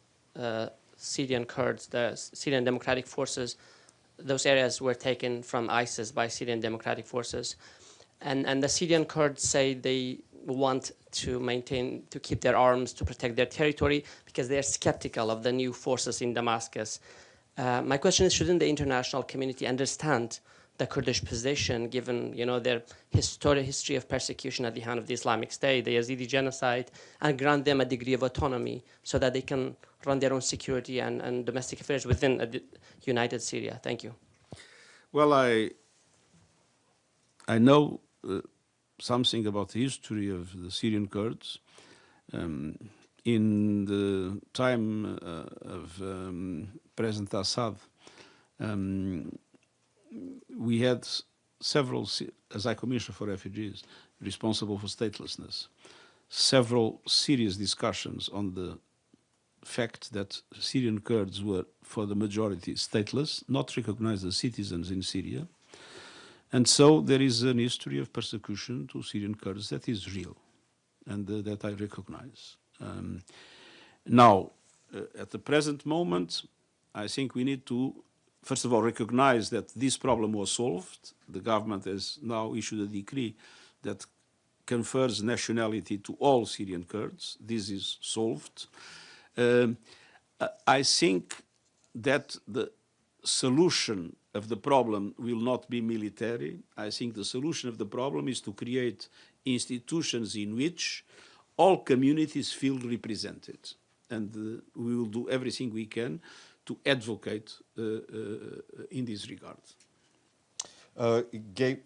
Syrian Kurds, the Syrian Democratic Forces. Those areas were taken from ISIS by Syrian Democratic Forces. And the Syrian Kurds say they want to keep their arms to protect their territory because they're skeptical of the new forces in Damascus. My question is, shouldn't the international community understand the Kurdish position, given their history of persecution at the hand of the Islamic State, the Yazidi genocide, and grant them a degree of autonomy so that they can run their own security and domestic affairs within a united Syria? Thank you.
Well, I know something about the history of the Syrian Kurds. In the time of President Assad, we had several, as High Commissioner for Refugees, responsible for statelessness, several serious discussions on the fact that Syrian Kurds were, for the majority, stateless, not recognized as citizens in Syria. And so there is an history of persecution to Syrian Kurds that is real and that I recognize. Now, at the present moment, I think we need to first of all, recognize that this problem was solved. The government has now issued a decree that confers nationality to all Syrian Kurds. This is solved. I think that the solution of the problem will not be military. I think the solution of the problem is to create institutions in which all communities feel represented. And we will do everything we can to advocate in this regard.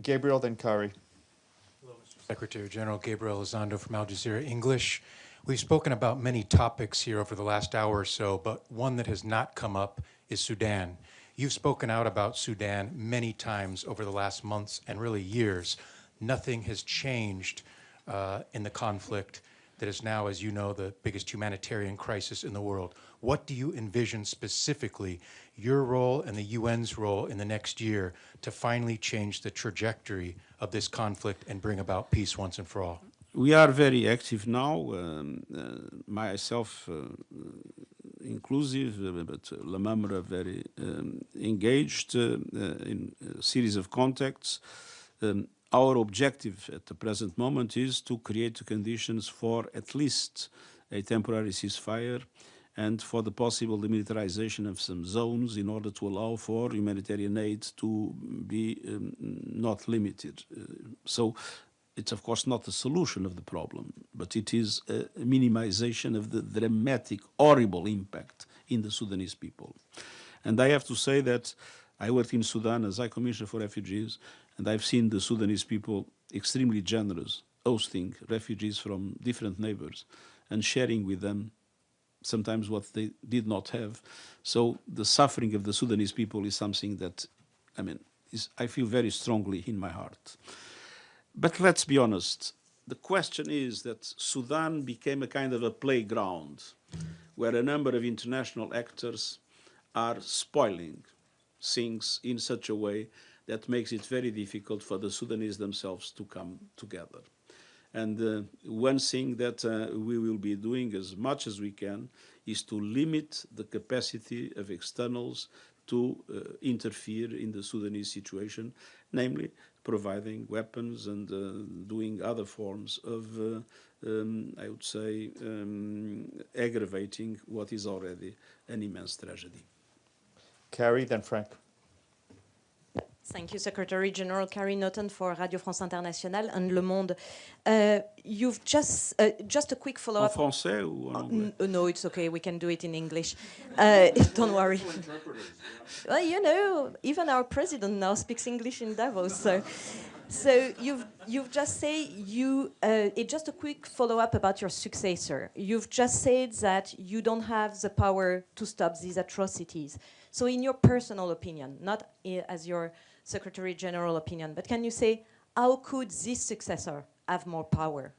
Gabriel, then Kari.
Secretary-General Gabriel Elizondo from Al Jazeera English. We've spoken about many topics here over the last hour or so, but one that has not come up is Sudan. You've spoken out about Sudan many times over the last months and really years. Nothing has changed in the conflict that is now, as you know, the biggest humanitarian crisis in the world. What do you envision specifically your role and the UN's role in the next year to finally change the trajectory of this conflict and bring about peace once and for all?
We are very active now, myself inclusive, but Lamamra are very engaged in a series of contacts. Our objective at the present moment is to create the conditions for at least a temporary ceasefire and for the possible demilitarization of some zones in order to allow for humanitarian aid to be not limited. So it's of course not the solution of the problem, but it is a minimization of the dramatic, horrible impact in the Sudanese people. And I have to say that I worked in Sudan as High Commissioner for Refugees, and I've seen the Sudanese people extremely generous, hosting refugees from different neighbors and sharing with them sometimes what they did not have. So the suffering of the Sudanese people is something that, I feel very strongly in my heart. But let's be honest, the question is that Sudan became a kind of a playground where a number of international actors are spoiling things in such a way that makes it very difficult for the Sudanese themselves to come together. And one thing that we will be doing as much as we can is to limit the capacity of externals to interfere in the Sudanese situation, namely providing weapons and doing other forms of, I would say, aggravating what is already an immense tragedy.
Carrie, then Frank.
Thank you, Secretary-General Carrie Naughton for Radio France Internationale and Le Monde. You've just a quick follow-up.
En français ou en anglais?
No, it's okay. We can do it in English. Don't worry. Well, you know, even our president now speaks English in Davos. So you've just said it's just a quick follow-up about your successor. You've just said that you don't have the power to stop these atrocities. So in your personal opinion, not as your Secretary-General opinion, but can you say, how could this successor have more power?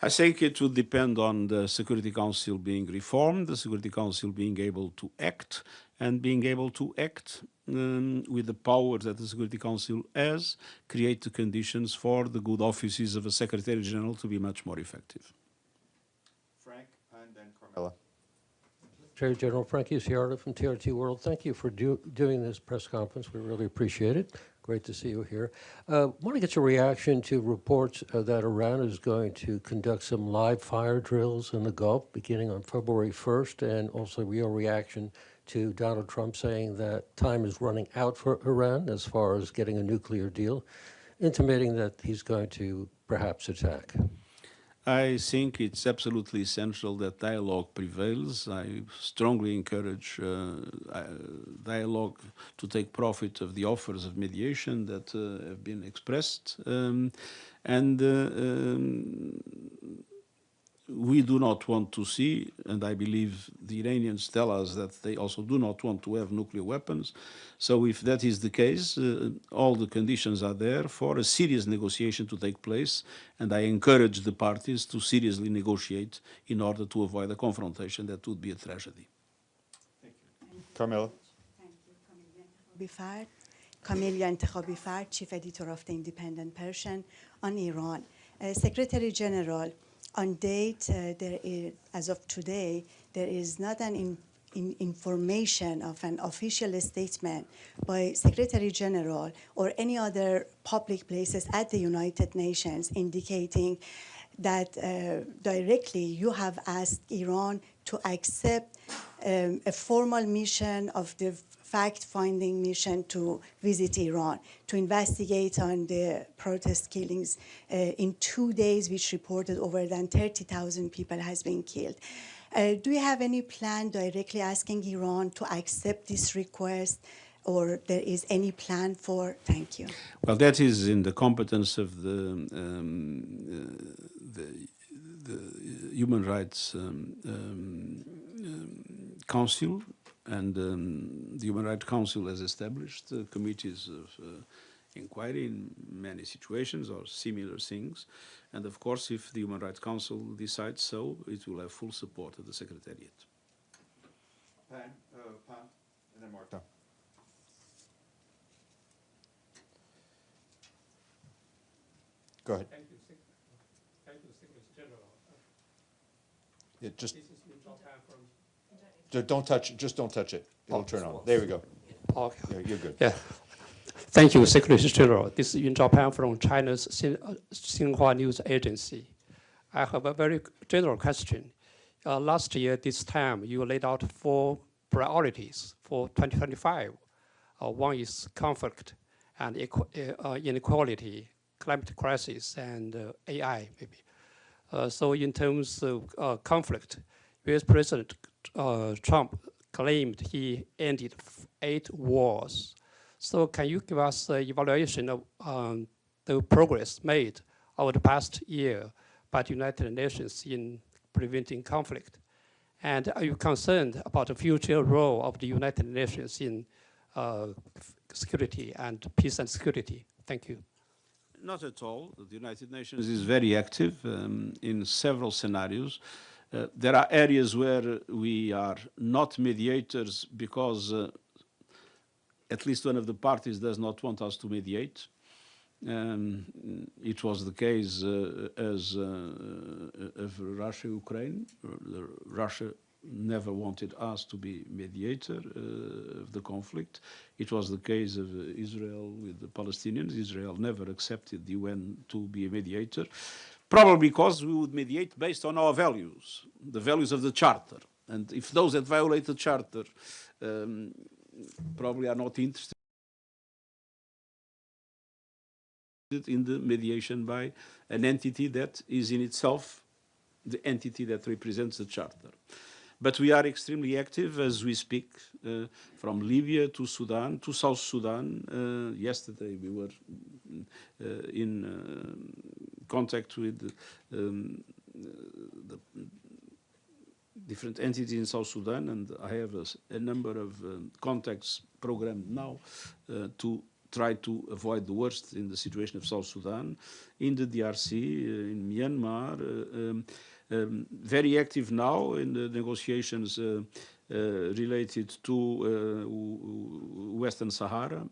I think it would depend on the Security Council being reformed, the Security Council being able to act, and being able to act with the power that the Security Council has, create the conditions for the good offices of a Secretary-General to be much more effective.
Frank, and then Carmela.
Secretary-General Frank Uciardo from TRT World. Thank you for doing this press conference. We really appreciate it. Great to see you here. I want to get your reaction to reports that Iran is going to conduct some live fire drills in the Gulf beginning on February 1st, and also your reaction to Donald Trump saying that time is running out for Iran as far as getting a nuclear deal, intimating that he's going to perhaps attack.
I think it's absolutely essential that dialogue prevails. I strongly encourage dialogue to take profit of the offers of mediation that have been expressed. We do not want to see, and I believe the Iranians tell us that they also do not want to have nuclear weapons. So if that is the case, all the conditions are there for a serious negotiation to take place, and I encourage the parties to seriously negotiate in order to avoid a confrontation that would be a tragedy.
Thank you. Carmela.
Camelia Intikhabi Fard, Chief Editor of the Independent Persian on Iran. Secretary General, on date, as of today, there is not an information of an official statement by Secretary-General or any other public places at the United Nations indicating that directly you have asked Iran to accept a formal mission of the fact-finding mission to visit Iran, to investigate on the protest killings in 2 days, which reported over than 30,000 people has been killed. Do you have any plan directly asking Iran to accept this request, or there is any plan for? Thank you.
Well, that is in the competence of the Human Rights Council, and the Human Rights Council has established committees of inquiry in many situations or similar things. And of course, if the Human Rights Council decides so, it will have full support of the Secretariat.
Pan, and then Marta. Go ahead.
Thank you, Secretary-General.
Yeah, just
This is
just don't touch it. It'll turn on. There we go.
Okay.
Yeah, you're good.
Yeah. Thank you, Secretary-General. This is Yun Zhaopan from China's Xinhua News Agency. I have a very general question. Last year, this time, you laid out 4 priorities for 2025. One is conflict and inequality, climate crisis, and AI, maybe. So in terms of conflict, US President Trump claimed he ended 8 wars. So can you give us an evaluation of the progress made over the past year by the United Nations in preventing conflict? And are you concerned about the future role of the United Nations in security and peace and security? Thank you.
Not at all. The United Nations is very active in several scenarios. There are areas where we are not mediators because at least one of the parties does not want us to mediate. It was the case of Russia-Ukraine. Russia never wanted us to be mediator of the conflict. It was the case of Israel with the Palestinians. Israel never accepted the UN to be a mediator, probably because we would mediate based on our values, the values of the Charter. And if those that violate the Charter probably are not interested in the mediation by an entity that is in itself the entity that represents the Charter. But we are extremely active as we speak, from Libya to Sudan to South Sudan. Yesterday we were in contact with the different entities in South Sudan, and I have a number of contacts programmed now to try to avoid the worst in the situation of South Sudan, in the DRC, in Myanmar, very active now in the negotiations related to Western Sahara,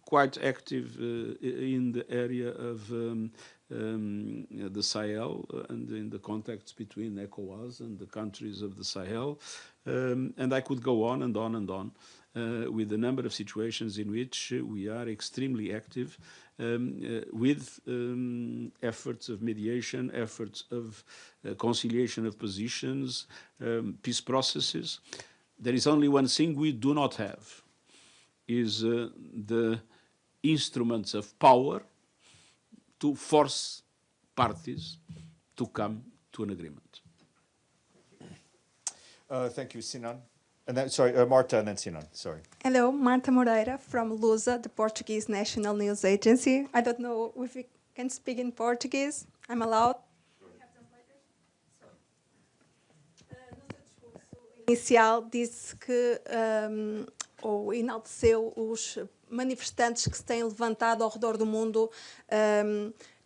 quite active in the area of the Sahel and in the contacts between ECOWAS and the countries of the Sahel. And I could go on and on and on with a number of situations in which we are extremely active with efforts of mediation, efforts of conciliation of positions, peace processes. There is only one thing we do not have, is the instruments of power to force parties to come to an agreement.
Thank you, Sinan. And then, sorry, Marta and then Sinan, sorry.
Hello, Marta Moreira from Lusa, the Portuguese National News Agency. I don't know if we can speak in Portuguese. I'm allowed? Inicial disse que, ou enalteceu os manifestantes que se têm levantado ao redor do mundo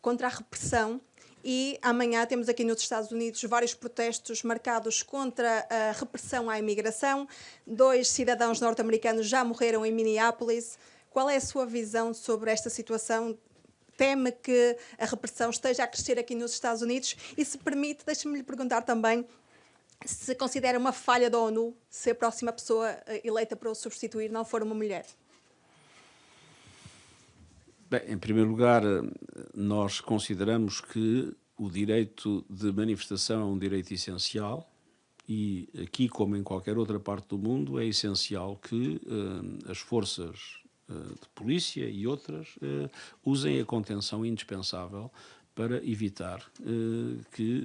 contra a repressão. E amanhã temos aqui nos Estados Unidos vários protestos marcados contra a repressão à imigração. 2 cidadãos norte-americanos já morreram em Minneapolis. Qual é a sua visão sobre esta situação? Teme que a repressão esteja a crescer aqui nos Estados Unidos? E se permite, deixe-me lhe perguntar também, se considera uma falha da ONU se a próxima pessoa eleita para o substituir não for uma mulher.
Bem, em primeiro lugar, nós consideramos que o direito de manifestação é um direito essencial e aqui, como em qualquer outra parte do mundo, é essencial que as forças de polícia e outras usem a contenção indispensável para evitar que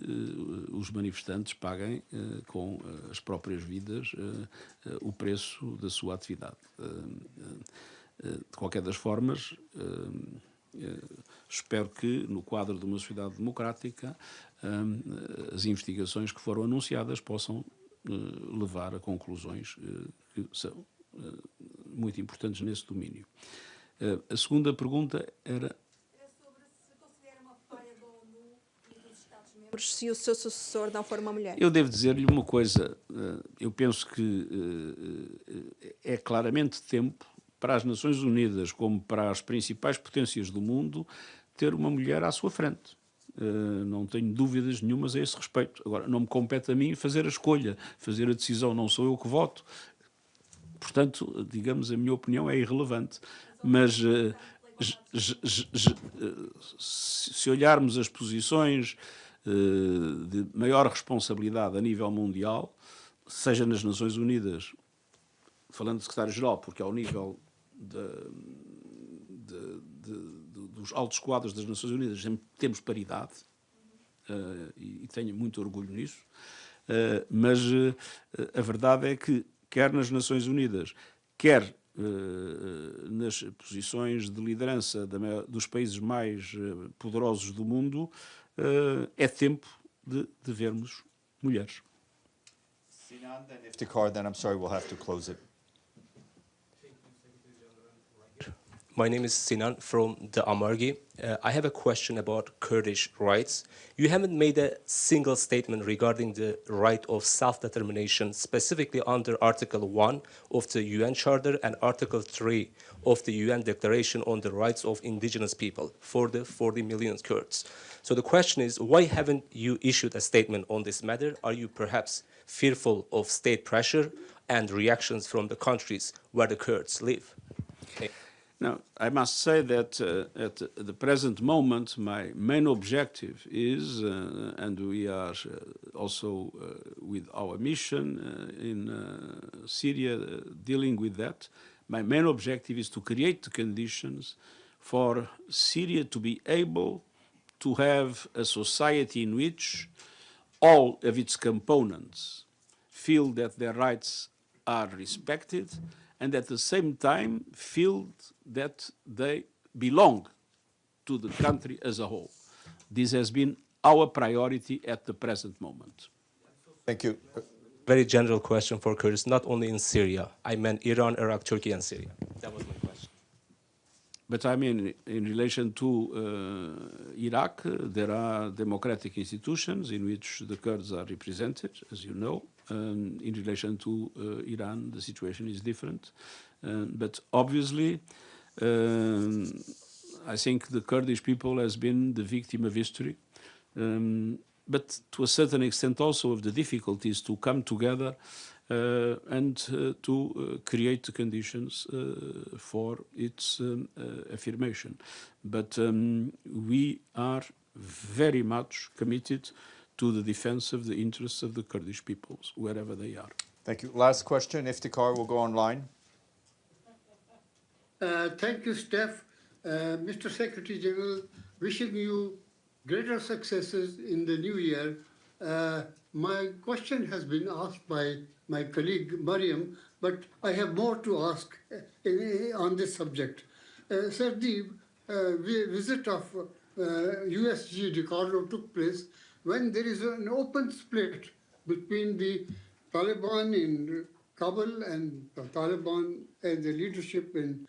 os manifestantes paguem com as próprias vidas o preço da sua atividade. De qualquer das formas, espero que, no quadro de uma sociedade democrática, as investigações que foram anunciadas possam levar a conclusões que são muito importantes nesse domínio. A segunda pergunta era...
Se o seu sucessor não for uma mulher.
Eu devo dizer-lhe uma coisa. Eu penso que é claramente tempo para as Nações Unidas, como para as principais potências do mundo, ter uma mulher à sua frente. Não tenho dúvidas nenhumas a esse respeito. Agora, não me compete a mim fazer a escolha, fazer a decisão, não sou eu que voto. Portanto, digamos, a minha opinião é irrelevante. Mas se olharmos as posições de maior responsabilidade a nível mundial, seja nas Nações Unidas, falando de secretário-geral, porque ao nível dos altos quadros das Nações Unidas temos paridade, e tenho muito orgulho nisso, mas a verdade é que, quer nas Nações Unidas, quer nas posições de liderança dos países mais poderosos do mundo, é tempo de vermos mulheres.
Sinan, then Iftikhar, then I'm sorry, we'll have to close it.
My name is Sinan from the Amargi. I have a question about Kurdish rights. You haven't made a single statement regarding the right of self-determination, specifically under Article 1 of the UN Charter and Article 3 of the UN Declaration on the Rights of Indigenous People for the 40 million Kurds. So the question is, why haven't you issued a statement on this matter? Are you perhaps fearful of state pressure and reactions from the countries where the Kurds live? Okay.
Now, I must say that at the present moment, my main objective is, and we are also with our mission in Syria dealing with that, my main objective is to create the conditions for Syria to be able to have a society in which all of its components feel that their rights are respected and at the same time feel that they belong to the country as a whole. This has been our priority at the present moment.
Thank you.
Very general question for Kurds, not only in Syria. I meant Iran, Iraq, Turkey, and Syria. That was my question.
But I mean, in relation to Iraq, there are democratic institutions in which the Kurds are represented, as you know. In relation to Iran, the situation is different. But obviously, I think the Kurdish people has been the victim of history. But to a certain extent also of the difficulties to come together and to create the conditions for its affirmation. But we are very much committed to the defense of the interests of the Kurdish peoples, wherever they are.
Thank you. Last question, Iftikhar will go online.
Thank you, Steph. Mr. Secretary-General, wishing you greater successes in the new year. My question has been asked by my colleague Mariam, but I have more to ask on this subject. Sir, the visit of USG Ricardo took place when there is an open split between the Taliban in Kabul and the Taliban and the leadership in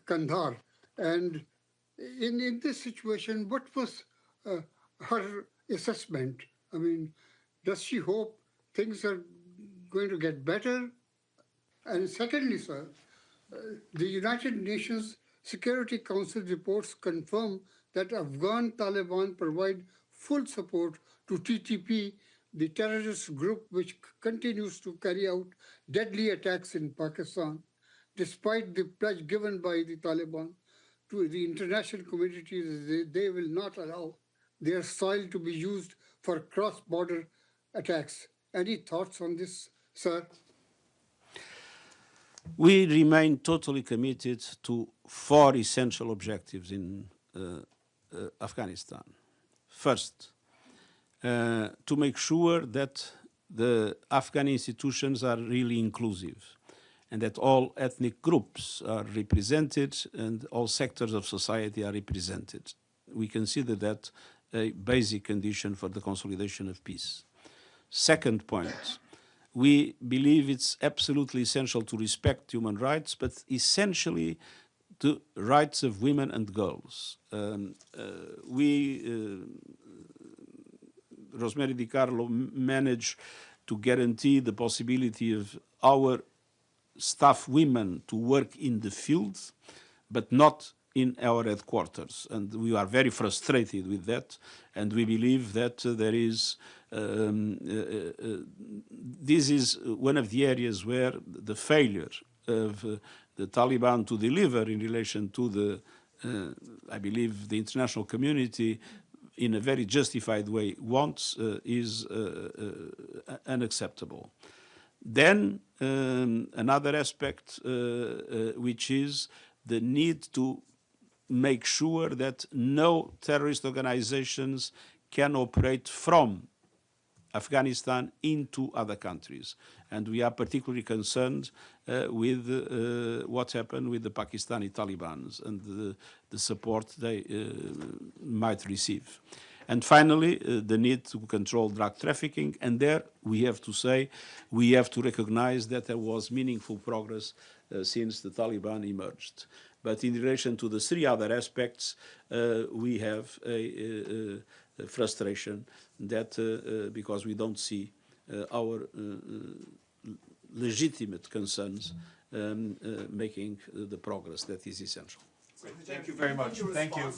Kandahar. And in this situation, what was her assessment? I mean, does she hope things are going to get better? And secondly, sir, the United Nations Security Council reports confirm that Afghan Taliban provide full support to TTP the terrorist group which continues to carry out deadly attacks in Pakistan, despite the pledge given by the Taliban to the international community that they will not allow their soil to be used for cross-border attacks. Any thoughts on this, sir?
We remain totally committed to 4 essential objectives in Afghanistan. First, to make sure that the Afghan institutions are really inclusive and that all ethnic groups are represented and all sectors of society are represented. We consider that a basic condition for the consolidation of peace. Second point, we believe it's absolutely essential to respect human rights, but essentially the rights of women and girls. Rosemary Di Carlo managed to guarantee the possibility of our staff women to work in the field, but not in our headquarters. And we are very frustrated with that. And we believe that there is, this is one of the areas where the failure of the Taliban to deliver in relation to the, I believe, the international community in a very justified way wants is unacceptable. Then another aspect, which is the need to make sure that no terrorist organizations can operate from Afghanistan into other countries. And we are particularly concerned with what happened with the Pakistani Taliban and the support they might receive. And finally, the need to control drug trafficking. And there, we have to say, we have to recognize that there was meaningful progress since the Taliban emerged. But in relation to the 3 other aspects, we have a frustration that because we don't see our legitimate concerns making the progress that is essential.
Thank you very much. Thank you.